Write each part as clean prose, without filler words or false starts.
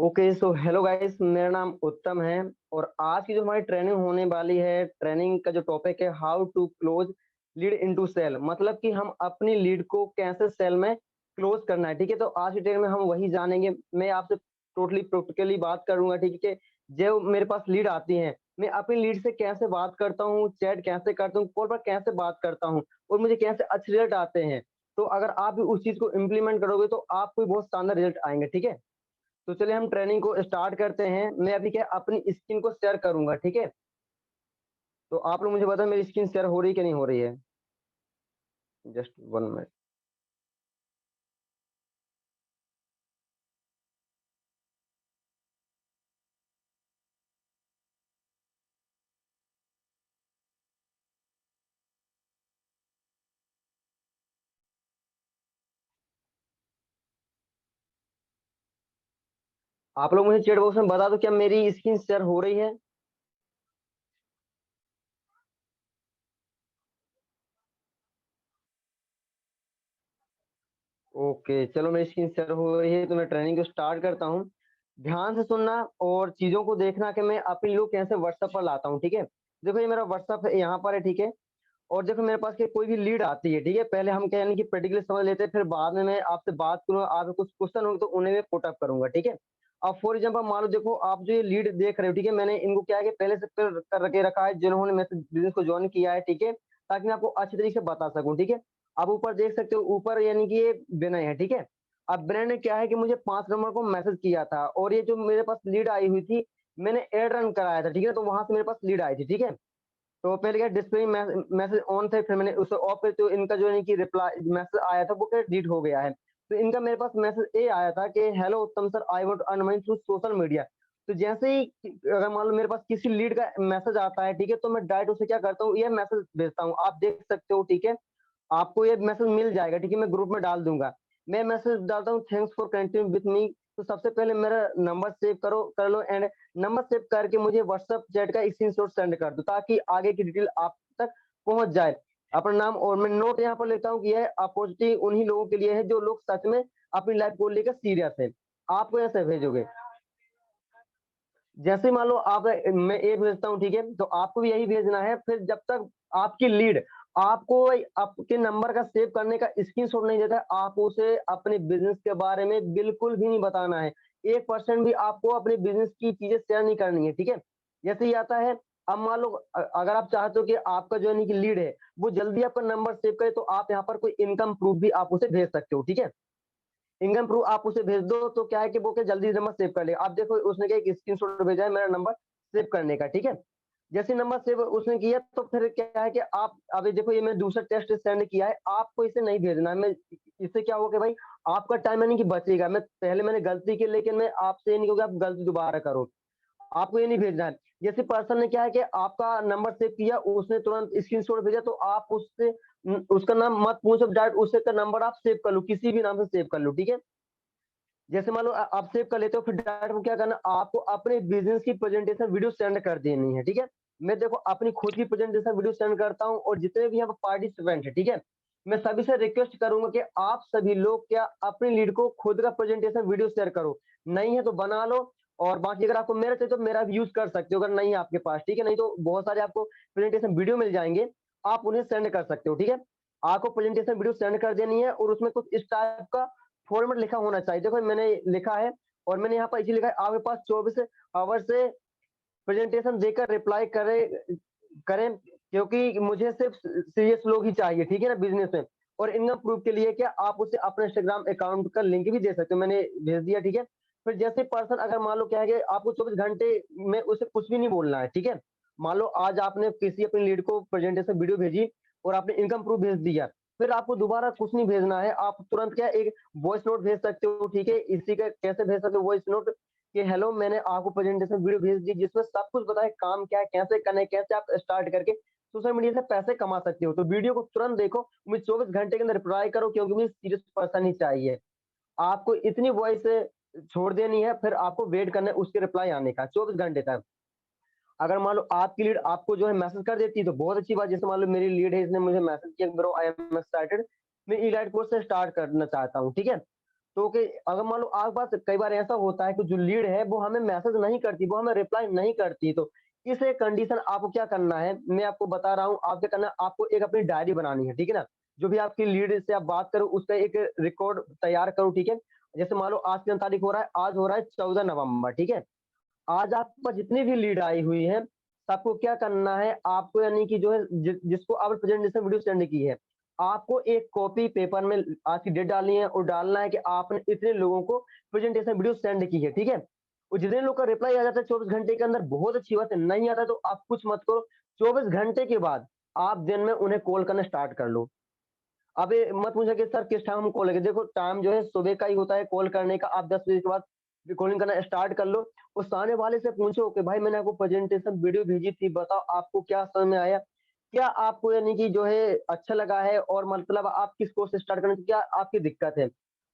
Okay so hello guys, मेरा नाम उत्तम है। और आज की जो हमारी ट्रेनिंग होने वाली है, ट्रेनिंग का जो टॉपिक है how to close lead into sale, मतलब कि हम अपनी लीड को कैसे सेल में क्लोज करना है। ठीक है, तो आज की ट्रेनिंग में हम वही जानेंगे। मैं आपसे टोटली प्रैक्टिकली बात करूंगा। ठीक है, जो मेरे पास लीड आती है, मैं अपनी लीड से कैसे बात करता हूँ, चैट कैसे करता हूँ, कॉल पर कैसे बात करता हूँ और मुझे कैसे अच्छे रिजल्ट आते हैं। तो अगर आप भी उस चीज को इम्प्लीमेंट करोगे तो आपको भी बहुत शानदार रिजल्ट आएंगे। ठीक है, तो चलिए हम ट्रेनिंग को स्टार्ट करते हैं। मैं अभी क्या अपनी स्क्रीन को शेयर करूंगा। ठीक है, तो आप लोग मुझे बताओ मेरी स्क्रीन शेयर हो रही है कि नहीं हो रही है। Just 1 minute. आप लोग मुझे चैट बॉक्स में बता दो क्या मेरी स्क्रीन शेयर हो रही है। ओके, चलो मेरी स्क्रीन शेयर हो रही है तो मैं ट्रेनिंग को स्टार्ट करता हूँ। ध्यान से सुनना और चीजों को देखना कि मैं अपनी लोग कैसे व्हाट्सएप पर लाता हूँ। ठीक है, देखो ये मेरा व्हाट्सएप यहाँ पर है। ठीक है, और देखो मेरे पास के कोई भी लीड आती है। ठीक है, पहले हम कहने की प्रैक्टिकली समझ लेते हैं, फिर बाद में मैं आपसे बात करूंगा, आपके कुछ क्वेश्चन होंगे तो उन्हें मैं पुटअप करूंगा। ठीक है, अब फॉर एग्जाम्पल मान लो, देखो आप जो ये लीड देख रहे हो, ठीक है, मैंने इनको क्या है कि पहले से कर के रखा है जिन्होंने मेरे बिजनेस को ज्वाइन किया है। ठीक है, ताकि मैं आपको अच्छी तरीके से बता सकूं। ठीक है, आप ऊपर देख सकते हो, ऊपर यानी कि ये विनय है। ठीक है, अब विनय ने क्या है कि मुझे 5 नंबर को मैसेज किया था और ये जो मेरे पास लीड आई हुई थी, मैंने एड रन कराया था। ठीक है, तो वहां से मेरे पास लीड आई थी। ठीक है, तो पहले क्या डिस्प्ले मैसेज ऑन थे, फिर मैंने उसे ऑफ पे, तो इनका जो है कि रिप्लाई मैसेज आया था वो क्या डिलीट हो गया है। तो इनका मेरे पास मैसेज ये आया था कि हेलो उत्तम sir, I want earn money through social media. तो जैसे ही अगर मान लो मेरे पास किसी लीड का मैसेज आता है, ठीक है, तो मैं डायरेक्ट उसे क्या करता हूँ, ये मैसेज भेजता हूँ। आप देख सकते हो। ठीक है, आपको ये मैसेज मिल जाएगा। ठीक है, मैं ग्रुप में डाल दूंगा। मैं मैसेज डालता हूँ, thanks for connecting with me. तो सबसे पहले मेरा नंबर सेव करो, कर लो, एंड नंबर सेव करके मुझे व्हाट्सएप चैट का स्क्रीनशॉट सेंड कर दो ताकि आगे की डिटेल आप तक पहुंच जाए। अपना नाम और मैं नोट यहाँ पर लेता हूँ कि यह अपॉर्चुनिटी उन्हीं लोगों के लिए है जो लोग सच में अपनी लाइफ को लेकर सीरियस है। आपको ऐसे भेजोगे, जैसे मान लो आप, मैं ए भेजता हूँ। ठीक है, तो आपको भी यही भेजना है। फिर जब तक आपकी लीड आपको आपके नंबर का सेव करने का स्क्रीनशॉट नहीं देता है, आप उसे अपने बिजनेस के बारे में बिल्कुल भी नहीं बताना है। 1% भी आपको अपने बिजनेस की चीजें शेयर नहीं करनी है। ठीक है, जैसे ही आता है, अब मान लो अगर आप चाहते हो कि आपका जो है कि लीड है वो जल्दी आपका नंबर सेव करे, तो आप यहाँ पर कोई इनकम प्रूफ भी आप उसे भेज सकते हो। ठीक है, इनकम प्रूफ आप उसे भेज दो तो क्या है कि वो क्या जल्दी नंबर सेव कर लेगा। आप देखो उसने क्या एक स्क्रीनशॉट भेजा है मेरा नंबर सेव करने का। ठीक है, जैसे नंबर सेव उसने किया तो फिर क्या है कि आप अभी देखो, ये मैंने दूसरा टेस्ट सेंड किया है, आपको इसे नहीं भेजना है। मैं इससे क्या होगा कि भाई आपका टाइम यानी कि बचेगा। मैं पहले मैंने गलती की, लेकिन मैं आपसे ये नहीं कहूँगा आप गलती दोबारा करो। आपको ये नहीं भेजना है। जैसे पर्सन ने क्या है कि आपका नंबर सेव किया, उसने तुरंत स्क्रीनशॉट भेजा, तो आप उससे उसका नाम मत पूछो, डायरेक्ट उससे का नंबर आप सेव कर लो, किसी भी नाम से सेव कर लो। ठीक है, जैसे मान लो आप सेव कर लेते हो, फिर डायरेक्ट को क्या करना, आपको अपने बिजनेस की प्रेजेंटेशन वीडियो सेंड कर देनी है। ठीक है, मैं देखो अपनी खुद की प्रेजेंटेशन वीडियो सेंड करता हूँ और जितने भी यहाँ पर पार्टिसिपेंट है, ठीक है, मैं सभी से रिक्वेस्ट करूंगा कि आप सभी लोग क्या अपनी लीड को खुद का प्रेजेंटेशन वीडियो शेयर करो। नहीं है तो बना लो, और बाकी अगर आपको मेरा चाहिए तो मेरा भी यूज कर सकते हो अगर नहीं है आपके पास। ठीक है, नहीं तो बहुत सारे आपको प्रेजेंटेशन वीडियो मिल जाएंगे, आप उन्हें सेंड कर सकते हो। ठीक है, आपको प्रेजेंटेशन वीडियो सेंड कर देनी है और उसमें कुछ इस टाइप का फॉर्मेट लिखा होना चाहिए। देखो मैंने लिखा है, और मैंने यहाँ पर इसी लिखा है, आपके पास 24 आवर से प्रेजेंटेशन देकर रिप्लाई करें, क्योंकि मुझे सिर्फ सीरियस लोग ही चाहिए। ठीक है ना, बिजनेस में। और इनकम प्रूफ के लिए क्या आप उसे अपने इंस्टाग्राम अकाउंट का लिंक भी दे सकते हो, मैंने भेज दिया। ठीक है, फिर जैसे पर्सन अगर मान लो क्या है कि आपको 24 घंटे में उसे कुछ भी नहीं बोलना है। ठीक है, मान लो आज आपने किसी अपनी लीड को प्रेजेंटेशन वीडियो भेजी और आपने इनकम प्रूफ भेज दिया, फिर आपको दोबारा कुछ नहीं भेजना है। आप तुरंत क्या एक वॉइस नोट भेज सकते हो। ठीक है, इसी का कैसे भेज सकते हो वॉइस नोट, कि हेलो मैंने आपको प्रेजेंटेशन वीडियो भेज दी जिसमें सब कुछ बताया, काम क्या है, कैसे करना है, कैसे आप स्टार्ट करके सोशल मीडिया से पैसे कमा सकते हो। तो वीडियो को तुरंत देखो, मुझे 24 घंटे के अंदर रिप्लाई करो, क्योंकि मुझे सीरियस पर्सन ही चाहिए। आपको इतनी वॉइस छोड़ देनी है, फिर आपको वेट करना है उसके रिप्लाई आने का 24 घंटे तक। अगर मान लो आपकी लीड आपको जो है मैसेज कर देती है तो बहुत अच्छी बात। जैसे मान लो मेरी लीड है, इसने मुझे मैसेज किया, ब्रो आई एम एक्साइटेड, मैं ई लाइट कोर्स से स्टार्ट करना चाहता हूँ। ठीक है, तो कि अगर मान लो आपके पास कई बार ऐसा होता है कि जो लीड है वो हमें मैसेज नहीं करती, वो हमें रिप्लाई नहीं करती, तो इस एक कंडीशन आपको क्या करना है, मैं आपको बता रहा हूँ, आप क्या करना है, आपको एक अपनी डायरी बनानी है, ठीक है ना? जो भी आपकी लीड से आप बात करो उसका एक रिकॉर्ड तैयार करो, ठीक है? जैसे मान लो आज कितना तारीख हो रहा है, आज हो रहा है 14 नवंबर, ठीक है? आज आपके पास जितनी भी लीड आई हुई है, सबको क्या करना है, आपको यानी कि जो है जिसको आपने प्रेजेंटेशन वीडियो सेंड की है, आपको एक कॉपी पेपर में आज की डेट डालनी है और डालना है कि आपने इतने लोगों को प्रेजेंटेशन वीडियो सेंड की है, ठीक है? और जितने लोग का रिप्लाई आ जाता है 24 घंटे के अंदर, बहुत अच्छी बात है, नहीं आता तो आप कुछ मत करो, 24 घंटे के बाद आप दिन में उन्हें कॉल करना स्टार्ट कर लो। अब ये मत पूछो कि सर किस टाइम हम कॉल करें, देखो टाइम जो है सुबह का ही होता है कॉल करने का, आप 10 बजे के बाद कॉलिंग करना स्टार्ट कर लो। उस सामने वाले से पूछो कि भाई मैंने आपको प्रेजेंटेशन वीडियो भेजी थी, बताओ आपको क्या समझ में आया? क्या आपको यानी कि जो है अच्छा लगा है, और मतलब आप किस कोर्स से स्टार्ट करना, क्या आपकी दिक्कत है?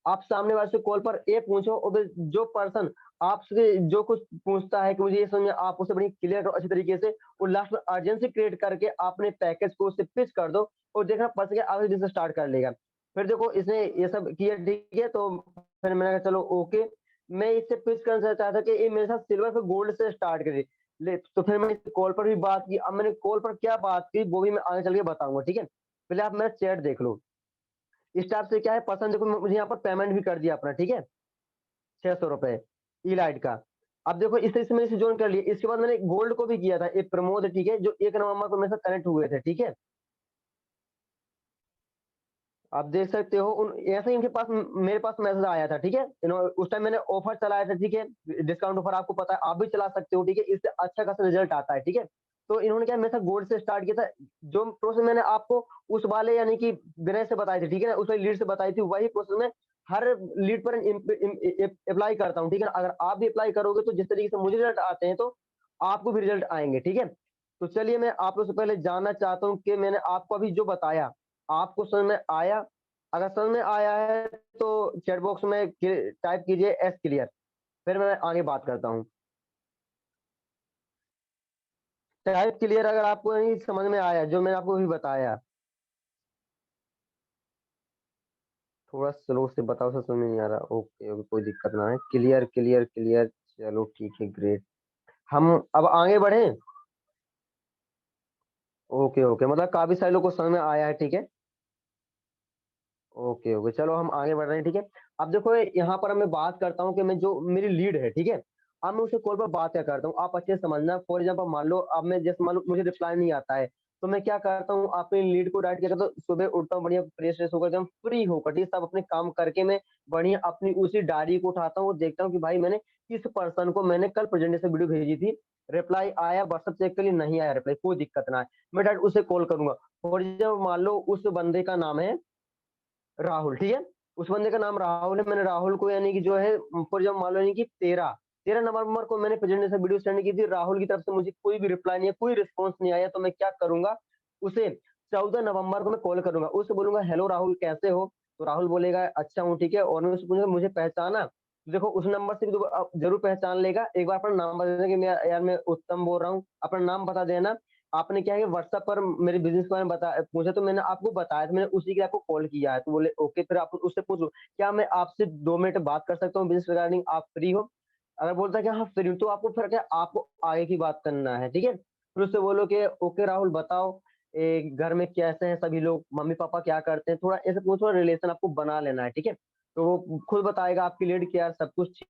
आप सामने वाले से कॉल पर ये पूछो, और फिर जो पर्सन आपसे जो कुछ पूछता है कि मुझे ये समझ में, आप उसे बड़ी क्लियर करो अच्छी तरीके से, और लास्ट में अर्जेंसी क्रिएट करके अपने पैकेज को उससे पिच कर दो, और देखना पर्सन के आगे बिज़नेस स्टार्ट कर लेगा। फिर देखो इसने ये सब किया, ठीक है, तो फिर मैंने कहा चलो ओके, मैं इससे पिच करना चाहता था कि ये मेरे साथ सिल्वर पे गोल्ड से स्टार्ट करे। ले तो फिर मैंने इससे कॉल पर भी बात की, अब मैंने कॉल पर क्या बात की वो भी मैं आगे चल के बताऊँगा, ठीक है? पहले आप मेरा चैट देख लो। इस टाइप से क्या है, पर्सन देखो मुझे यहाँ पर पेमेंट भी कर दिया अपना, ठीक है? ₹600 ई-लाइट का। अब देखो इस तरह से मैंने इसे जॉइन कर लिया। इसके बाद मैंने गोल्ड को भी किया था, एक प्रमोद, ठीक है? जो 1 नवंबर को मेरे साथ कनेक्ट हुए थे, ठीक है? आप देख सकते हो उन ऐसे ही इनके पास मेरे पास मैसेज आया था, ठीक है? उस टाइम मैंने ऑफर चलाया था, ठीक है? डिस्काउंट ऑफर आपको पता है, आप भी चला सकते हो, ठीक है? इससे अच्छा खासा रिजल्ट आता है, ठीक है? तो इन्होंने क्या मेरे साथ गोल्ड से स्टार्ट किया था, जो प्रोसेस मैंने आपको उस वाले यानी कि विनय से बताई थी, ठीक है ना? उस वाली लीड से बताई थी, वही प्रोसेस मैं हर लीड पर अप्लाई करता हूँ, ठीक है ना? अगर आप भी अप्लाई करोगे तो जिस तरीके से मुझे रिजल्ट आते हैं, तो आपको भी रिजल्ट आएँगे, ठीक है? तो चलिए मैं आप लोग से पहले जानना चाहता हूँ कि मैंने आपको अभी जो बताया, आपको समझ में आया? अगर समझ में आया है तो चैट बॉक्स में टाइप कीजिए एस क्लियर, फिर मैं आगे बात करता हूँ। टाइप क्लियर अगर आपको नहीं समझ में आया जो मैंने आपको अभी बताया। थोड़ा स्लो से बताओ, सर समझ में नहीं आ रहा। ओके, ओके, कोई दिक्कत ना है। क्लियर, क्लियर, क्लियर, चलो ठीक है, ग्रेट। हम अब आगे बढ़ें? ओके, ओके, मतलब काफ़ी सारे लोग को समझ में आया है, ठीक है? ओके, ओके, चलो हम आगे बढ़ रहे हैं, ठीक है? अब देखो यहाँ पर मैं बात करता हूँ कि मैं जो मेरी लीड है, ठीक है? अब मैं उससे कॉल पर बात क्या करता हूँ, आप अच्छे से समझना। फॉर एग्ज़ाम्पल मान लो अब मैं जैसे मान लो मुझे रिप्लाई नहीं आता है, तो मैं क्या करता हूँ, अपनी लीड को डायरेक्ट क्या करता हूँ, सुबह उठता हूँ बढ़िया फ्रेश-व्रेश होकर एकदम फ्री होकर, ठीक है? सब अपने काम करके मैं बढ़िया अपनी उसी डायरी को उठाता हूँ और देखता हूँ कि भाई मैंने किस पर्सन को मैंने कल प्रेजेंटेशन वीडियो भेजी थी, रिप्लाई आया, व्हाट्सएप चेक कर लिया, नहीं आया रिप्लाई, कोई दिक्कत ना है। मैं डायरेक्ट उसे कॉल करूँगा। फॉर एग्ज़ाम्पल मान लो उस बंदे का नाम है राहुल, ठीक है? उस बंदे का नाम राहुल है, मैंने राहुल को यानी कि जो है फॉर एग्ज़ाम्पल मान लो यानी कि 13 नवंबर को मैंने प्रेजेंटेशन वीडियो सेंड की थी, राहुल की तरफ से मुझे कोई भी रिप्लाई नहीं है, कोई रिस्पॉन्स नहीं आया, तो मैं क्या करूँगा, उसे 14 नवंबर को मैं कॉल करूँगा, उससे बोलूँगा हेलो राहुल कैसे हो? तो राहुल बोलेगा अच्छा हूँ, ठीक है? और मैं उससे पूछूँगा मुझे पहचाना? तो देखो उस नंबर से भी तो ज़रूर पहचान लेगा, एक बार अपना नाम बता देना कि मैं यार मैं उत्तम बोल रहा हूँ, अपना नाम बता देना। आपने क्या है कि व्हाट्सएप पर मेरे बिज़नेस के बारे में पूछा, तो मैंने आपको बताया, तो मैंने उसी के लिए आपको कॉल किया है। तो बोले ओके, फिर आप उससे पूछो, क्या मैं आपसे 2 मिनट बात कर सकता हूँ बिज़नेस रिगार्डिंग, आप फ्री हो? अगर बोलता है कि हाँ फ्री हूँ, तो आपको फिर क्या आपको आगे की बात करना है, ठीक है? फिर उससे बोलो कि ओके राहुल बताओ घर में कैसे हैं सभी लोग? मम्मी-पापा क्या करते हैं? थोड़ा ऐसे पूछो, रिलेशन आपको बना लेना है, ठीक है? तो वो खुद बताएगा आपकी लीड कि यार सब कुछ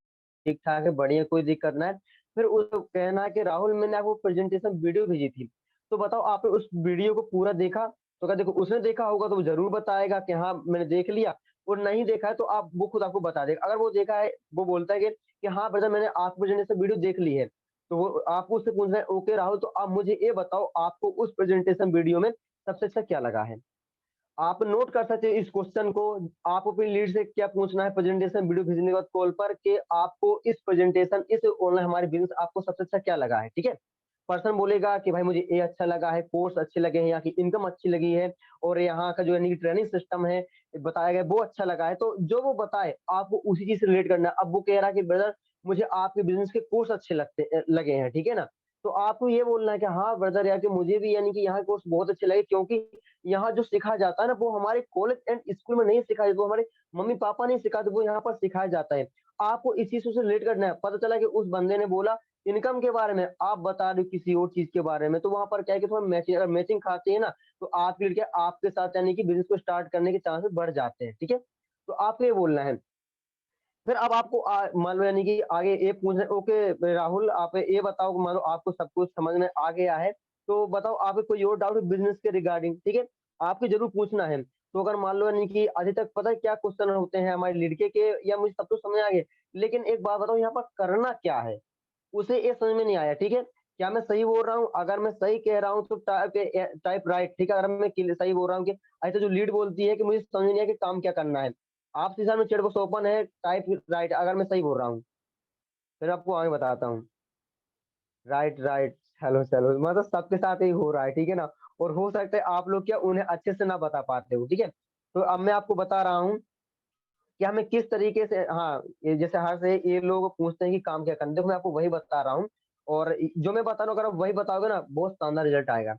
ठीक-ठाक है, बढ़िया, कोई दिक्कत ना है। फिर उसको कहना है कि राहुल मैंने आपको प्रेजेंटेशन वीडियो भेजी थी। तो बताओ आपने उस वीडियो को पूरा देखा? तो अगर देखो उसने देखा होगा तो वो ज़रूर बताएगा कि हाँ, मैंने देख लिया, और नहीं देखा है तो आप वो खुद आपको बता देगा। अगर वो देखा है, वो बोलता है कि हाँ ब्रदर मैंने आपकी प्रेजेंटेशन वीडियो देख ली है, तो वो आपको उससे पूछना है ओके राहुल, तो आप मुझे ये बताओ आपको उस प्रेजेंटेशन वीडियो में सबसे अच्छा क्या लगा है? आप नोट कर सकते हो इस क्वेश्चन को। आप अपनी लीड से क्या पूछना है प्रेजेंटेशन वीडियो भेजने के बाद कॉल पर, कि आपको इस प्रेजेंटेशन इस ऑनलाइन हमारे बिज़नेस आपको सबसे अच्छा क्या लगा है, ठीक है? पर्सन बोलेगा कि भाई मुझे ये अच्छा लगा है, कोर्स अच्छे लगे हैं, यहाँ की इनकम अच्छी लगी है, और यहाँ का जो यानी कि ट्रेनिंग सिस्टम है, बताया गया है, वो अच्छा लगा है। तो जो वो बताए आपको उसी चीज़ से रिलेट करना है। अब वो कह रहा है कि ब्रदर मुझे आपके बिज़नेस के कोर्स अच्छे लगे हैं, ठीक है ना? तो आपको ये बोलना है कि हाँ ब्रदर यार कि मुझे भी यानी कि यहाँ कोर्स बहुत अच्छे लगे, क्योंकि यहाँ जो सिखाया जाता है ना वो हमारे कॉलेज एंड स्कूल में नहीं सिखाया जाता, वो हमारे मम्मी पापा नहीं सिखाते, वो यहाँ पर सिखाया जाता है। आपको इस चीज से रिलेट करना है। पता चला कि उस बंदे ने बोला इनकम के बारे में, आप बता रहे हो किसी और चीज के बारे में, तो वहां पर क्या है कि थोड़ा मैचिंग, अगर मैचिंग खाती है ना तो आपके लिए आपके साथ यानी कि बिजनेस को स्टार्ट करने के चांसेस बढ़ जाते हैं। ठीक है, तो आपको ये बोलना है। फिर अब आपको मान लो यानी कि आगे ये पूछ रहे ओके राहुल आप ये बताओ, मान लो आपको सब कुछ समझ में आ गया है, तो बताओ आपको कोई और डाउट है बिजनेस के रिगार्डिंग? ठीक है, आपको जरूर पूछना है। तो अगर मान लो यानी कि अभी तक पता है क्या क्वेश्चन होते हैं हमारे लड़के के, या मुझे सब कुछ समझ आ गया, लेकिन एक बात बताओ यहाँ पर करना क्या है, उसे ये समझ में नहीं आया। ठीक है, क्या मैं सही बोल रहा हूँ? अगर मैं सही कह रहा हूँ तो टाइप राइट। ठीक है, अगर मैं सही बोल रहा हूँ कि ऐसे जो लीड बोलती है कि मुझे समझ नहीं आया कि काम क्या करना है, आप सीधा में चेट बॉक्स ओपन है, टाइप राइट अगर मैं सही बोल रहा हूँ, फिर आपको आगे बताता हूँ। राइट राइट, चलो चलो, मतलब सबके साथ ही हो रहा है। ठीक है ना, और हो सकता है आप लोग क्या उन्हें अच्छे से ना बता पाते हो। ठीक है, तो अब मैं आपको बता रहा हूँ कि हमें किस तरीके से, हाँ, ये जैसे हर से ये लोग पूछते हैं कि काम क्या करना है, देखो मैं आपको वही बता रहा हूँ, और जो मैं बता रहा हूँ अगर आप वही बताओगे ना बहुत शानदार रिजल्ट आएगा।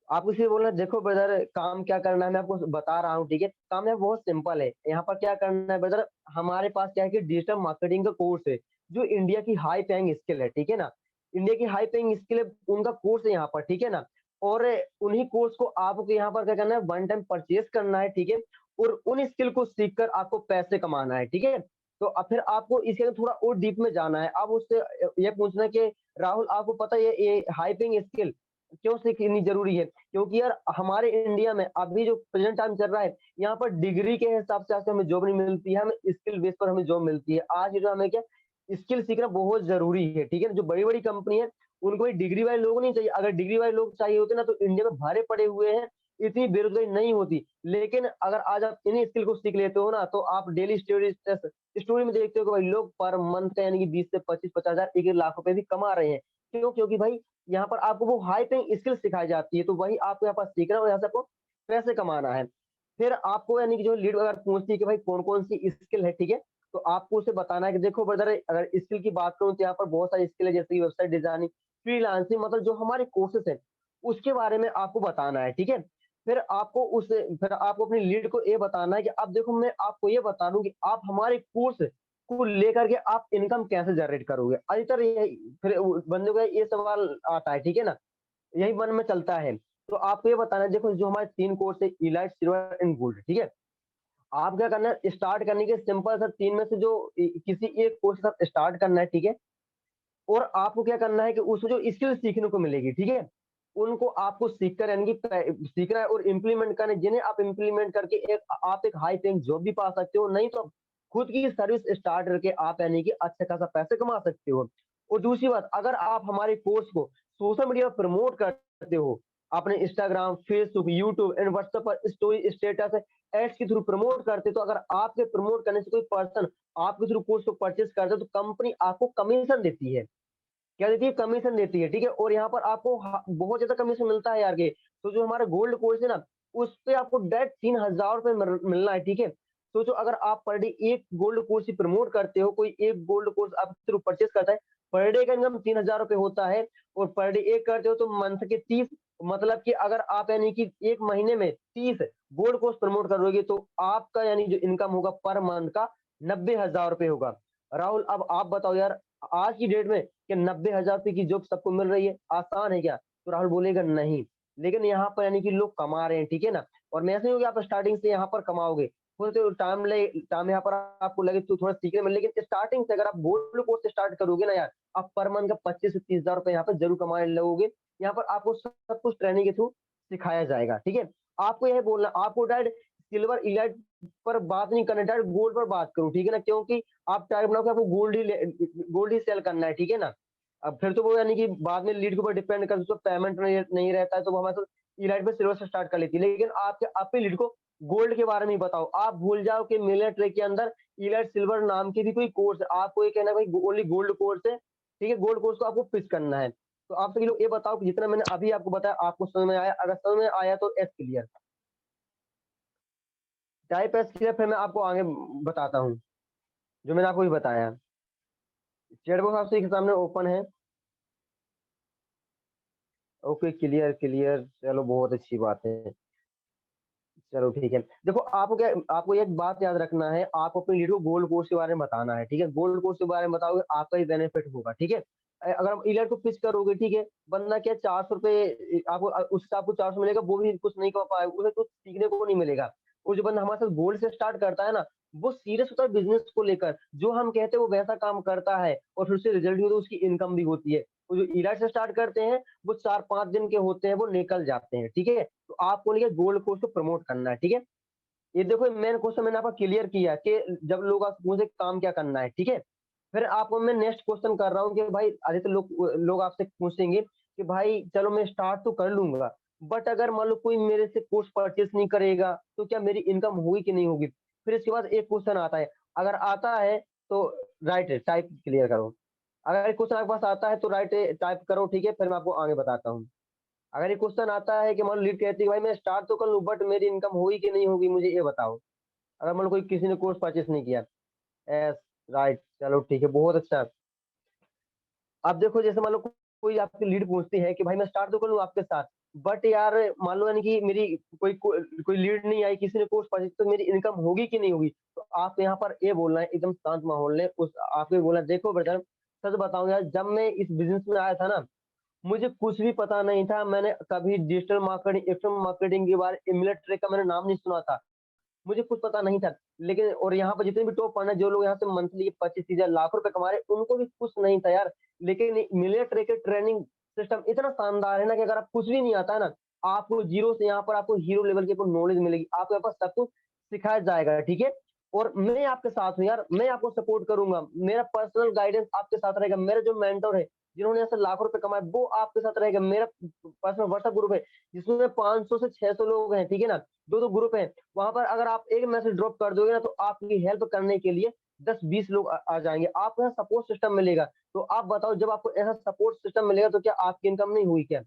आपको सिर्फ बोलना है, देखो ब्रदर काम क्या करना है मैं आपको बता रहा हूँ। ठीक है, काम है बहुत सिंपल है, यहाँ पर क्या करना है ब्रदर, हमारे पास क्या है कि डिजिटल मार्केटिंग का कोर्स है, जो इंडिया की हाई पेइंग स्किल है। ठीक है ना, इंडिया की हाई पेइंग स्किल है, उनका कोर्स है यहाँ पर। ठीक है ना, और उन्हीं कोर्स को आपको यहाँ पर क्या करना है, वन टाइम परचेज करना है। ठीक है, और उन स्किल को सीख कर आपको पैसे कमाना है। ठीक है, तो अब फिर आपको इसके अंदर थोड़ा और डीप में जाना है। अब उससे ये पूछना है कि राहुल आपको पता है ये हाई पेइंग स्किल क्यों सीखनी जरूरी है? क्योंकि यार हमारे इंडिया में अभी जो प्रेजेंट टाइम चल रहा है, यहाँ पर डिग्री के हिसाब से आज हमें जॉब नहीं मिलती है, हमें स्किल बेस पर हमें जॉब मिलती है। आज जो हमें क्या स्किल सीखना बहुत जरूरी है। ठीक है, जो बड़ी बड़ी कंपनी है उनको भी डिग्री वाले लोग नहीं चाहिए, अगर डिग्री वाले लोग चाहिए होते ना तो इंडिया में भरे पड़े हुए हैं, इतनी बेरोजगारी नहीं होती। लेकिन अगर आज आप इन्हीं स्किल को सीख लेते हो ना तो आप डेली स्टोरी स्टोरी में देखते हो कि भाई लोग पर मंथ का यानी कि 20 से 25 50 हजार 1 1 लाख रुपए भी कमा रहे हैं। क्यों? क्योंकि भाई यहाँ पर आपको वो हाई पेइंग स्किल सिखाई जाती है, तो वही आपको यहाँ पर सीखना है और यहाँ से आपको पैसे कमाना है। फिर आपको यानी कि जो लीड अगर पूछती है कि भाई कौन-कौन सी स्किल है, ठीक है? तो आपको उसे बताना है कि देखो ब्रदर अगर स्किल की बात करूँ तो यहाँ पर बहुत सारी स्किल है, जैसे कि वेबसाइट डिज़ाइनिंग, फ्रीलांसिंग, मतलब जो हमारे कोर्सेज़ हैं, उसके बारे में आपको बताना है, ठीक है? फिर आपको अपनी लीड को ये बताना है कि अब देखो मैं आपको ये बता दूँ कि आप हमारे कोर्स को लेकर के आप इनकम कैसे जनरेट करोगे? अधिकतर यही फिर बंदे को ये सवाल आता है, ठीक है ना? यही मन में चलता है। तो आपको ये बताना है, देखो जो हमारे 3 कोर्स है, इलाइट, सिल्वर एंड गोल्ड, ठीक है? आप क्या करना है, स्टार्ट करने के सिंपल सा 3 में से जो किसी एक कोर्स के साथ स्टार्ट करना है, ठीक है? और आपको क्या करना है कि उसमें जो स्किल सीखने को मिलेगी, ठीक है? उनको आपको सीख कर यानी कि सीखना है और इम्प्लीमेंट करना है, जिन्हें आप इम्प्लीमेंट करके आप एक हाई पेइंग जॉब भी पा सकते हो, नहीं तो खुद की सर्विस स्टार्ट करके आप यानी कि अच्छा खासा पैसे कमा सकते हो। और दूसरी बात, अगर आप हमारे कोर्स को सोशल मीडिया पर प्रमोट करते हो, अपने Instagram, Facebook, YouTube and WhatsApp पर स्टोरी, स्टेटस, एड्स के थ्रू प्रमोट करते हो, तो अगर आपके प्रमोट करने से कोई पर्सन आपके थ्रू कोर्स को परचेज करता है, तो कंपनी आपको कमीशन देती है। क्या देती है? कमीशन देती है, ठीक है? और यहाँ पर आपको बहुत ज्यादा कमीशन मिलता है यार के। तो जो हमारा गोल्ड कोर्स है ना, उस पे आपको डायरेक्ट 3,000 रुपए मिलना है, ठीक है? सोचो अगर आप पर डे एक गोल्ड कोर्स ही प्रमोट करते हो, कोई एक गोल्ड कोर्स आप थ्रू परचेज करता है, पर डे का इनकम 3,000 रुपए होता है, और पर डे एक करते हो तो मंथ के 30, मतलब कि अगर आप यानी कि एक महीने में 30 गोल्ड कोर्स प्रमोट करोगे तो आपका यानी जो इनकम होगा पर मंथ का 90,000 रुपए होगा। राहुल अब आप बताओ यार, आज की डेट में कि 90,000 रुपए की जॉब सबको मिल रही है, आसान है क्या? तो राहुल बोलेगा नहीं। लेकिन यहाँ पर यानी कि लोग कमा रहे हैं, ठीक है ना? और मैं ऐसे नहीं हूँ कि आप स्टार्टिंग से यहाँ पर कमाओगे, थोड़े तो टाइम यहाँ पर आपको लगे तो थोड़ा सीखने में, लेकिन स्टार्टिंग से अगर आप गोल्ड कोर्स से स्टार्ट करोगे ना यार, आप पर मंथ का 25 से 30 हजार रुपए यहाँ पर जरूर कमाने लगोगे। यहाँ पर आपको सब कुछ ट्रेनिंग के थ्रू सिखाया जाएगा, ठीक है? आपको यह बोलना, आपको डायरेक्ट सिल्वर इलाइट पर बात नहीं करना, डायरेक्ट गोल्ड पर बात करूँ, ठीक है ना? क्योंकि आप टारगेट बनाओ कि आपको गोल्ड ही सेल करना है, ठीक है ना? अब फिर तो वो यानी कि बाद में लीड के ऊपर डिपेंड करता है, तो पेमेंट नहीं नहीं रहता है, तो वो हमारे साथ इलाइट में सिल्वर से स्टार्ट कर लेती है। लेकिन आपके अपनी लीड को गोल्ड के बारे में ही बताओ। आप भूल जाओ कि मिलियनेयर ट्रैक के अंदर इलाइट सिल्वर नाम की भी कोई कोर्स है। आपको ये कहना है भाई ओनली गोल्ड कोर्स है, ठीक है? गोल्ड कोर्स को आपको पिच करना है। तो आप सभी लोग ये बताओ कि जितना मैंने अभी आपको बताया आपको समझ में आया? अगर समझ में आया तो S clear, type S clear, फिर मैं आपको आगे बताता हूँ जो मैंने आपको भी बताया। चैट बॉक्स आपके सामने ओपन है। ओके, क्लियर क्लियर, चलो बहुत अच्छी बात है। चलो ठीक है। देखो आपको क्या, आपको एक बात याद रखना है, आपको अपने लीड को गोल्ड कोर्स के बारे में बताना है, ठीक है? गोल्ड कोर्स के बारे में बताओगे आपका ही बेनिफिट होगा, ठीक है? अगर आप ईलैट को पिच करोगे, ठीक है, बंदा क्या 400 रुपए आपको उससे आपको 400 मिलेगा, वो भी कुछ नहीं कर पाएगा, उसे कुछ सीखने को नहीं मिलेगा। वो जो बंदा हमारे साथ गोल्ड से स्टार्ट करता है ना, वो सीरियस होता है बिजनेस को लेकर, जो हम कहते हैं वो वैसा काम करता है और फिर उससे रिजल्ट भी होता है, उसकी इनकम भी होती है। वो जो ईलैट से स्टार्ट करते हैं, वो 4-5 दिन के होते हैं, वो निकल जाते हैं, ठीक है? तो आपको लेके गोल्ड कोर्स को प्रमोट करना है, ठीक है? ये देखो मेन क्वेश्चन मैंने आपका क्लियर किया कि जब लोग आपसे पूछे काम क्या करना है, ठीक है? फिर आपको मैं नेक्स्ट क्वेश्चन कर रहा हूँ कि भाई अधिकतर लोग आपसे पूछेंगे कि भाई चलो मैं स्टार्ट तो कर लूँगा, बट अगर मान लो कोई मेरे से कोर्स परचेज़ नहीं करेगा, तो क्या मेरी इनकम होगी कि नहीं होगी? फिर इसके बाद एक क्वेश्चन आता है, अगर आता है तो राइट टाइप क्लियर करो। अगर क्वेश्चन आपके पास आता है तो राइट टाइप करो, ठीक है? फिर मैं आपको आगे बताता हूँ। अगर ये क्वेश्चन आता है कि मान लो लीड कहती है भाई मैं स्टार्ट तो कर लूँ बट मेरी इनकम होगी कि नहीं होगी मुझे ये बताओ। अगर मान लो कोई किसी ने कोर्स परचेज़ नहीं किया। यस, राइट, चलो ठीक है, बहुत अच्छा। अब देखो जैसे मान लो कोई आपकी लीड पूछती है कि भाई मैं स्टार्ट तो कर लूँ आपके साथ, बट यार मान लो यानी कि मेरी कोई लीड नहीं आई, किसी ने कोर्स परचेज़ तो मेरी इनकम होगी कि नहीं होगी? तो आप यहाँ पर ये बोलना है एकदम शांत माहौल में उस आपको ये बोलना है देखो ब्रदर, सच बताऊँ यार जब मैं इस बिज़नेस में आया था ना, मुझे कुछ भी पता नहीं था। मैंने कभी डिजिटल मार्केटिंग, इंफॉर्मेशन मार्केटिंग के बारे इमेल ट्रैक का मैंने नाम नहीं सुना था। मुझे कुछ पता नहीं था। लेकिन और यहाँ पर जितने भी टॉप अर्नर जो लोग यहाँ से मंथली 25,000 लाख रुपए कमा रहे हैं, उनको भी कुछ नहीं था यार। लेकिन मिलियनेयर ट्रैक के ट्रेनिंग सिस्टम इतना शानदार है ना कि अगर आप कुछ भी नहीं आता है ना, आपको ज़ीरो से यहाँ पर आपको हीरो लेवल की आपको नॉलेज मिलेगी। आपके पास सब कुछ सिखाया जाएगा, ठीक है? और मैं आपके साथ हूँ यार, मैं आपको सपोर्ट करूँगा। मेरा पर्सनल गाइडेंस आपके साथ रहेगा। मेरा जो मेंटर है, जिन्होंने ऐसे लाखों रुपए कमाए, वो आपके साथ रहेगा। मेरा पर्सनल व्हाट्सएप ग्रुप है, जिसमें 500 से 600 लोग हैं, ठीक है ना? 2-2 ग्रुप हैं। वहाँ पर अगर आप एक मैसेज ड्रॉप कर दोगे ना तो आपकी हेल्प करने के लिए 10-20 लोग आ जाएँगे। आपको यहाँ सपोर्ट सिस्टम मिलेगा। तो आप बताओ जब आपको ऐसा सपोर्ट सिस्टम मिलेगा तो क्या आपकी इनकम नहीं हुई क्या?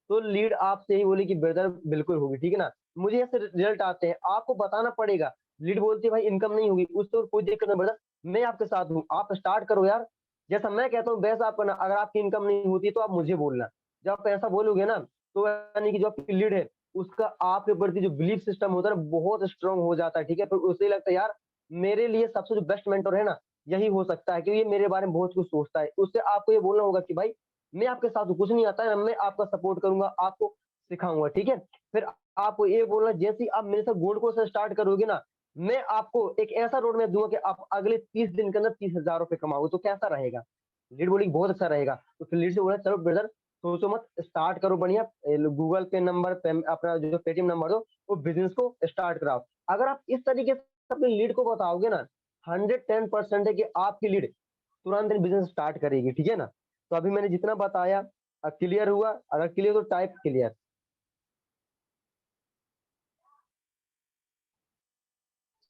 तो लीड आपसे ही बोली कि ब्रदर बिल्कुल होगी, ठीक है ना? मुझे ऐसे रिजल्ट आते हैं, आपको बताना पड़ेगा। लीड बोलती है भाई इनकम नहीं होगी, उससे तो कोई दिक्कत नहीं ब्रदर, मैं आपके साथ हूँ, आप स्टार्ट करो यार। जैसा मैं कहता हूँ वैसा आप करना, अगर आपकी इनकम नहीं होती तो आप मुझे बोलना। जब आप ऐसा बोलोगे ना, तो यानी कि जो आपकी लीड है, उसका आपके प्रति जो बिलीफ सिस्टम होता है ना, बहुत स्ट्रॉन्ग हो जाता है, ठीक है? फिर उसे लगता है यार, मेरे लिए सबसे जो बेस्ट मेंटर है ना, यही हो सकता है क्योंकि ये मेरे बारे में बहुत कुछ सोचता है। उससे आपको ये बोलना होगा कि भाई मैं आपके साथ हूँ, कुछ नहीं आता है, मैं आपका सपोर्ट करूँगा, आपको सिखाऊँगा, ठीक है? फिर आपको ये बोलना जैसे ही आप मेरे साथ गोल्ड कोर्स स्टार्ट करोगे ना, मैं आपको एक ऐसा रोड मैप दूँगा कि आप अगले 30 दिन के अंदर 30,000 रुपए कमाओगे, तो कैसा रहेगा? लीड बोली बहुत अच्छा रहेगा, तो फिर लीड से बोला चलो ब्रदर सोचो मत, स्टार्ट करो बढ़िया, गूगल पे नंबर पे अपना जो पेटीएम नंबर दो, वो बिज़नेस को स्टार्ट कराओ। अगर आप इस तरीके से अपनी लीड को बताओगे ना, 110% है कि आपकी लीड तुरंत बिज़नेस स्टार्ट करेगी, ठीक है ना? तो अभी मैंने जितना बताया क्लियर हुआ? अगर क्लियर तो टाइप क्लियर।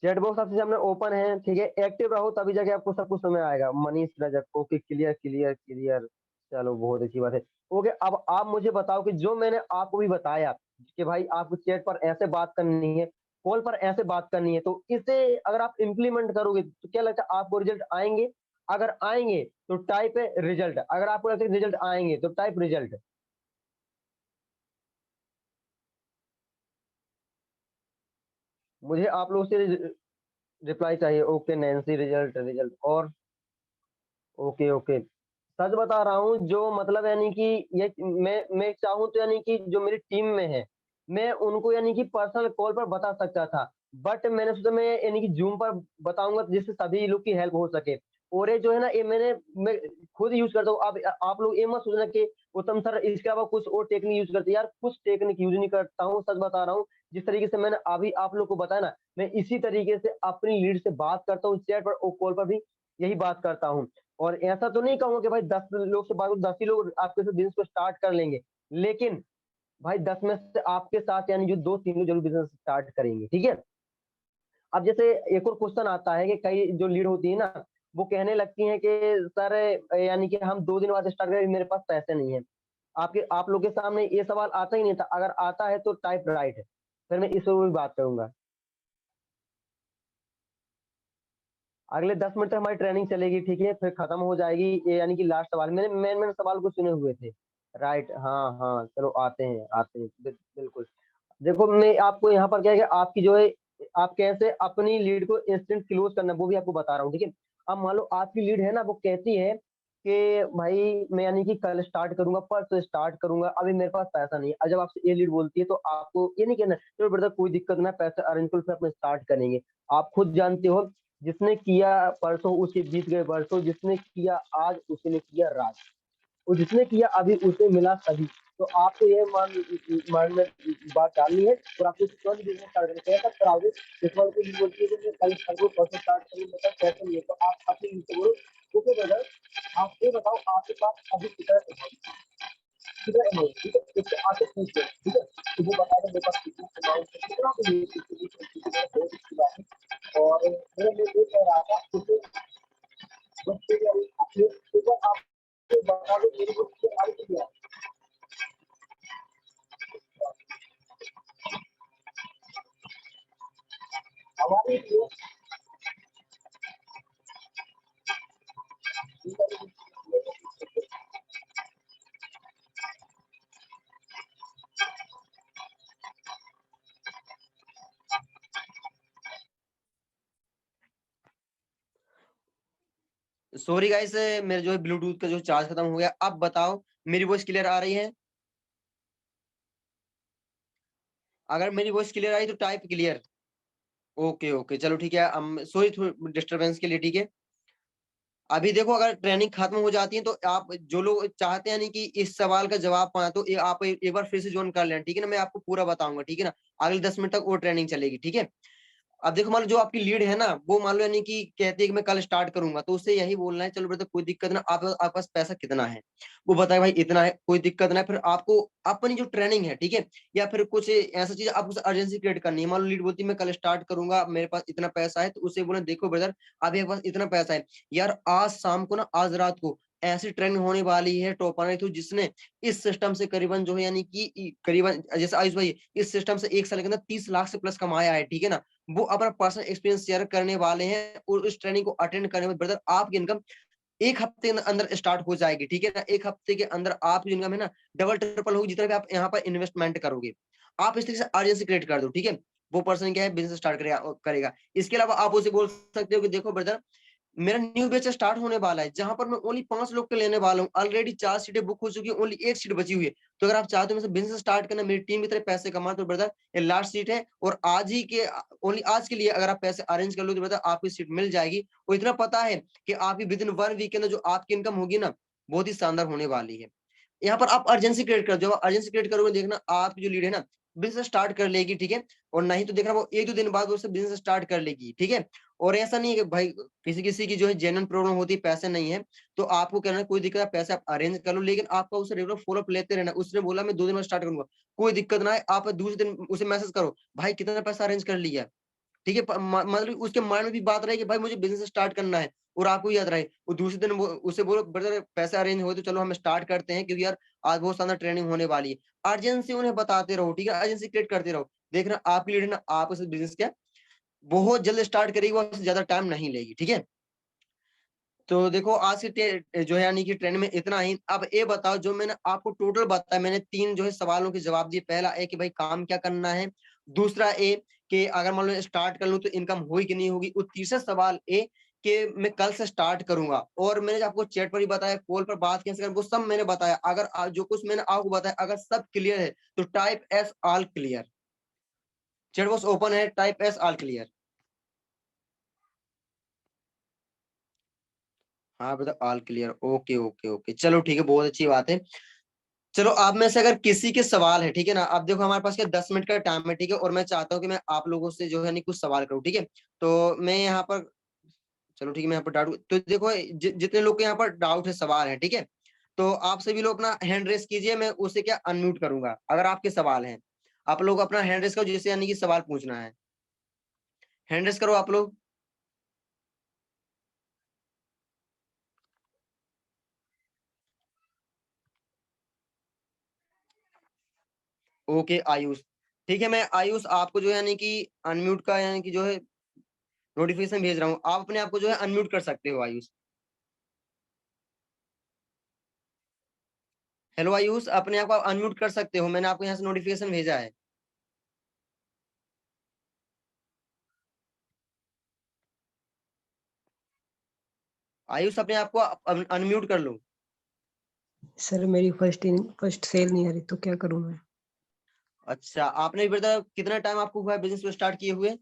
चैट बॉक्स आपके सामने ओपन है, ठीक है? एक्टिव रहो तभी जाके आपको सब कुछ समझ आएगा। Manish Rajak, okay, clear, clear, clear. चलो बहुत अच्छी बात है। ओके, अब आप मुझे बताओ कि जो मैंने आपको भी बताया कि भाई आपको चैट पर ऐसे बात करनी है, कॉल पर ऐसे बात करनी है, तो इसे अगर आप इम्प्लीमेंट करोगे तो क्या लगता है आपको रिजल्ट आएँगे? अगर आएँगे तो टाइप है रिजल्ट, अगर आपको लगता है रिजल्ट आएँगे तो टाइप रिजल्ट। मुझे आप लोगों से रिप्लाई चाहिए। ओके नैन्सी, रिजल्ट रिजल्ट और ओके ओके। सच बता रहा हूँ जो मतलब यानी कि ये मैं चाहूँ तो यानी कि जो मेरी टीम में है, मैं उनको यानी कि पर्सनल कॉल पर बता सकता था। बट मैंने सोचा मैं यानी कि ज़ूम पर बताऊँगा जिससे सभी लोग की हेल्प हो सके। और ये जो है ना ये मैं खुद यूज़ करता हूँ। अब आप लोग ये मत सोचना कि उत्तम सर इसके अलावा कुछ और टेक्निक यूज़ करते हैं। यार कुछ टेक्निक यूज़ नहीं करता हूँ, सच बता रहा हूँ। जिस तरीके से मैंने अभी आप लोग को बताया ना, मैं इसी तरीके से अपनी लीड से बात करता हूँ चैट पर और कॉल पर भी यही बात करता हूँ। और ऐसा तो नहीं कहूँगा कि भाई 10 लोग से बात 10 ही लोग आपके साथ बिज़नेस को स्टार्ट कर लेंगे। लेकिन भाई 10 में से आपके साथ यानी जो 2-3 लोग ज़रूर बिज़नेस स्टार्ट करेंगे, ठीक है? अब जैसे एक और क्वेश्चन आता है कि कई जो लीड होती है ना, वो कहने लगती हैं कि सर यानी कि हम 2 दिन बाद स्टार्ट करें, मेरे पास पैसे नहीं है। आपके आप लोग के सामने ये सवाल आता ही नहीं था, अगर आता है तो टाइप राइट है। फिर मैं इस पे भी बात करूँगा। अगले 10 मिनट तक हमारी ट्रेनिंग चलेगी, ठीक है? फिर खत्म हो जाएगी, ये यानी कि लास्ट सवाल मैंने मेन-मेन सवाल कुछ चुने हुए थे। राइट, हाँ हाँ, चलो आते हैं आते हैं, बिल्कुल। देखो मैं आपको यहाँ पर क्या है कि आपकी जो है, आप कैसे अपनी लीड को इंस्टेंट क्लोज करना वो भी आपको बता रहा हूँ, ठीक है। अब मान लो आपकी लीड है ना, वो कहती है कि भाई मैं यानी कि कल स्टार्ट करूंगा, परसों स्टार्ट करूंगा, अभी मेरे पास पैसा नहीं है। और जब आपसे ये लीड बोलती है तो आपको ये नहीं कहना चलो ब्रदर कोई दिक्कत ना, पैसे अरेंज कर फिर अपने स्टार्ट करेंगे। आप खुद जानते हो, जिसने किया परसों उसे बीत गए वर्षों, जिसने किया आज उसी ने किया राज, और जिसने किया अभी उसे मिला सभी। तो आपको ये मान में बात डालनी है, और आपको तुरंत बिजनेस स्टार्ट करना कैसा कराओगे। इस बार को बोलती है कि मैं कल कल को परसों स्टार्ट करूँ, मतलब पैसे नहीं है, तो आप अपने नीचे बोलो ओके ब्रदर, आप ये बताओ आपके पास अभी कितना अमाउंट, ठीक है, इससे आके पूछ लो, ठीक है। तो वो बता दें मेरे पास कितना अमाउंट है, कितना भी नहीं, इसकी बात है। और मेरे लिए ये कह रहा था उसे बच्चे या एक बार आप बता दो मेरे को कितने आई थी हमारे लिए। सॉरी गाइस, मेरे जो है ब्लूटूथ का जो चार्ज खत्म हो गया। अब बताओ मेरी वॉइस क्लियर आ रही है? अगर मेरी वॉइस क्लियर आई तो टाइप क्लियर। ओके ओके, चलो ठीक है। सॉरी डिस्टरबेंस के लिए, ठीक है। अभी देखो, अगर ट्रेनिंग खत्म हो जाती है तो आप जो लोग चाहते हैं नहीं कि इस सवाल का जवाब पाए, तो आप एक बार फिर से ज्वाइन कर लें, ठीक है ना। मैं आपको पूरा बताऊंगा, ठीक है ना। अगले 10 मिनट तक वो ट्रेनिंग चलेगी, ठीक है। अब देखो, मान लो जो आपकी लीड है ना, वो मान लो यानी कि कहती है कि मैं कल स्टार्ट करूंगा, तो उससे यही बोलना है चलो ब्रदर कोई दिक्कत ना, आपके पास पैसा कितना है, वो बताए भाई इतना है, कोई दिक्कत ना है। फिर आपको अपनी जो ट्रेनिंग है, ठीक है, या फिर कुछ ऐसा चीज आपको अर्जेंसी क्रिएट करनी है। मान लो लीड बोलती है मैं कल स्टार्ट करूंगा, मेरे पास इतना पैसा है, तो उसे बोले देखो ब्रदर अभी मेरे पास इतना पैसा है यार, आज शाम को ना, आज रात को ऐसी ट्रेनिंग होने वाली है टॉप आने तो, जिसने इस सिस्टम से करीबन जो है यानी कि करीबन जैसे आयुष भाई इस सिस्टम से 1 साल के अंदर 30 लाख से प्लस कमाया है, ठीक है ना। वो अपना पर्सनल एक्सपीरियंस शेयर करने वाले हैं, और उस ट्रेनिंग को अटेंड करने में ब्रदर आपकी इनकम 1 हफ्ते के अंदर स्टार्ट हो जाएगी, ठीक है ना। 1 हफ्ते के अंदर आपकी इनकम है ना डबल ट्रिपल होगी, जितना भी आप यहाँ पर इन्वेस्टमेंट करोगे। आप इस तरीके से अर्जेंसी क्रिएट कर दो, ठीक है। वो पर्सन क्या है बिजनेस स्टार्ट करेगा। इसके अलावा आप उसे बोल सकते हो कि देखो ब्रदर मेरा न्यू बैच स्टार्ट होने वाला है, जहां पर मैं ओनली 5 लोग के लेने वाला हूँ। ऑलरेडी 4 सीटें बुक हो चुकी है, ओनली 1 सीट बची हुई है। तो अगर आप चाहते हो बिजनेस स्टार्ट करना, मेरी टीम की तरह पैसे कमा, तो ब्रदर ये लास्ट सीट है, और आज ही के ओनली आज के लिए अगर आप पैसे अरेंज कर लो तो ब्रदर आपकी सीट मिल जाएगी। और इतना पता है कि आपकी विद इन 1 वीक के अंदर जो आपकी इनकम होगी ना, बहुत ही शानदार होने वाली है। यहाँ पर आप अर्जेंसी क्रिएट कर, जब अर्जेंसी क्रिएट करोगे देखना आपकी जो लीड है ना बिजनेस स्टार्ट कर लेगी, ठीक है। और नहीं तो देखना वो 1-2 दिन बाद उससे बिजनेस स्टार्ट कर लेगी, ठीक है। और ऐसा नहीं है कि भाई किसी किसी की जो है जेन्युइन प्रॉब्लम होती है, पैसे नहीं है, तो आपको कहना है कोई दिक्कत है, पैसे आप अरेंज कर लो, लेकिन आपका उसे रेगुलर फॉलोअप लेते रहना। उसने बोला मैं 2 दिन में स्टार्ट करूंगा, कोई दिक्कत ना है, आप दूसरे दिन उसे मैसेज करो भाई कितना पैसा अरेंज कर लिया, ठीक है। मतलब उसके माइंड में भी बात रहे कि भाई मुझे बिजनेस स्टार्ट करना है, और आपको याद रहे। वो दूसरे दिन उसे बोलो ब्रदर पैसे अरेंज हो तो चलो हम स्टार्ट करते हैं, क्योंकि यार आज बहुत शानदार ट्रेनिंग होने वाली है। अर्जेंसी उन्हें बताते रहो, ठीक है, अर्जेंसी क्रिएट करते रहो। देखना आपकी लीड ना आप उस बिजनेस क्या बहुत जल्द स्टार्ट करेगी, वो ज्यादा टाइम नहीं लेगी, ठीक है। तो देखो आज की जो है यानी कि ट्रेंड में इतना ही। अब ये बताओ जो मैंने आपको टोटल बताया, मैंने 3 जो है सवालों के जवाब दिए। पहला ए कि भाई काम क्या करना है, दूसरा ए कि अगर मान लो स्टार्ट कर लूं तो इनकम होगी कि नहीं होगी, और तीसरा सवाल ए कि मैं कल से स्टार्ट करूंगा। और मैंने आपको चैट पर ही बताया, कॉल पर बात कैसे करें वो सब मैंने बताया। अगर जो कुछ मैंने आपको बताया अगर सब क्लियर है तो type S all clear. Chat box open है, टाइप एस ऑल क्लियर। हाँ बता all clear, okay okay okay, चलो ठीक है, बहुत अच्छी बात है। चलो आप में से अगर किसी के सवाल है, ठीक है ना। अब देखो हमारे पास क्या 10 मिनट का टाइम है, ठीक है, और मैं चाहता हूँ कि मैं आप लोगों से जो है नहीं कुछ सवाल करूँ, ठीक है। तो मैं यहाँ पर चलो ठीक है, मैं यहाँ पर डाउट तो देखो जितने लोग के यहाँ पर डाउट है सवाल है, ठीक है, तो आप सभी लोग अपना हैंड रेस कीजिए, मैं उसे क्या अनम्यूट करूंगा। अगर आपके सवाल हैं आप लोग अपना हैंड रेस करो, जिससे यानी कि सवाल पूछना है। हैंड रेस करो आप लोग। ओके आयुष, ठीक है, मैं आयुष आपको जो है यानी कि अनम्यूट का यानी कि जो है नोटिफिकेशन भेज रहा हूँ। आप अपने आप को जो है अनम्यूट कर सकते हो आयुष। हेलो आयुष, अपने आप को अनम्यूट कर सकते हो, मैंने आपको यहाँ से नोटिफिकेशन भेजा है। आयुष अपने आप को अनम्यूट कर लो। सर मेरी फर्स्ट सेल नहीं आ रही, तो क्या करूं मैं? अच्छा, आपने भी बताया कितना टाइम आपको हुआ है बिजनेस को स्टार्ट किए हुए?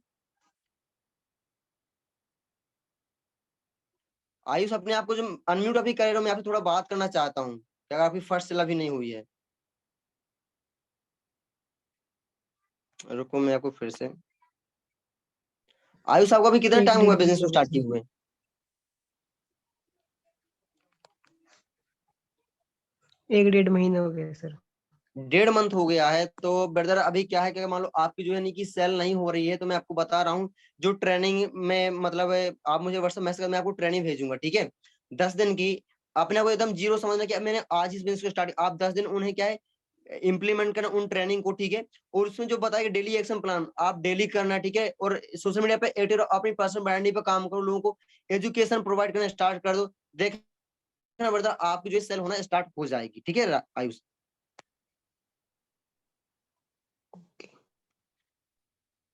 आयुष अपने आप को जो अनम्यूट अभी कर रहे हो, मैं आपसे थोड़ा बात करना चाहता हूँ, अगर आपकी फर्स्ट सेल अभी नहीं हुई है। रुको मैं आपको फिर से। आयुष आपको अभी कितना एक टाइम हुआ डेढ़ बिजनेस महीने को हो गए स्टार्ट किए सर। हुए? 1 डेढ़ महीने हो गए सर। 1.5 मंथ हो गया है। तो ब्रदर अभी क्या है कि मान लो आपकी जो है नहीं कि सेल नहीं हो रही है, तो मैं आपको बता रहा हूँ जो ट्रेनिंग में मतलब आप मुझे व्हाट्सएप मैसेज कर, मैं आपको ट्रेनिंग भेजूंगा, ठीक है? 10 दिन की। अपने को एकदम जीरो समझना कि मैंने आज इस बिजनेस को स्टार्ट, आप 10 दिन उन्हें क्या है इंप्लीमेंट करना उन ट्रेनिंग को, ठीक है? और उसमें जो बताया डेली एक्शन प्लान आप डेली करना, ठीक है? और सोशल मीडिया पे एक्टिव रहो, अपनी पर्सनल ब्रांडिंग पे काम करो, लोगों को एजुकेशन प्रोवाइड करना स्टार्ट कर दो। देखना ब्रदर आपकी जो सेल होना स्टार्ट हो जाएगी, ठीक है आयुष?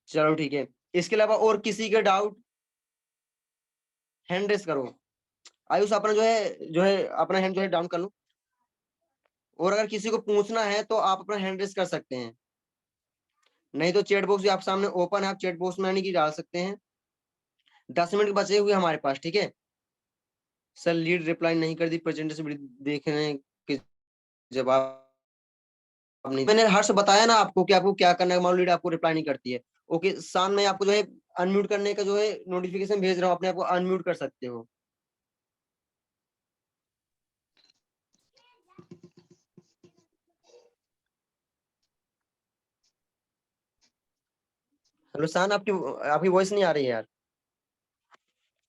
चलो ठीक है। इसके अलावा और किसी के डाउट? हैंड रेस करो। आयुष अपना जो है अपना हैंड जो है डाउन कर लो। और अगर किसी को पूछना है तो आप अपना हैंड रेस कर सकते हैं, नहीं तो चैट बॉक्स भी आप सामने ओपन है, आप चैट बॉक्स में यानी कि डाल सकते हैं। 10 मिनट बचे हुए हमारे पास, ठीक है? सर लीड रिप्लाई नहीं कर दी, प्रेजेंटेशन देखने के जवाब नहीं, मैंने हर्ष बताया ना आपको कि आपको क्या करना है, मान लो लीड आपको रिप्लाई नहीं करती है। ओके, सामने आपको जो है अनम्यूट करने का जो है नोटिफिकेशन भेज रहा हूँ, अपने आप को अनम्यूट कर सकते हो। हेलो शान, आपकी आपकी वॉइस नहीं आ रही है यार।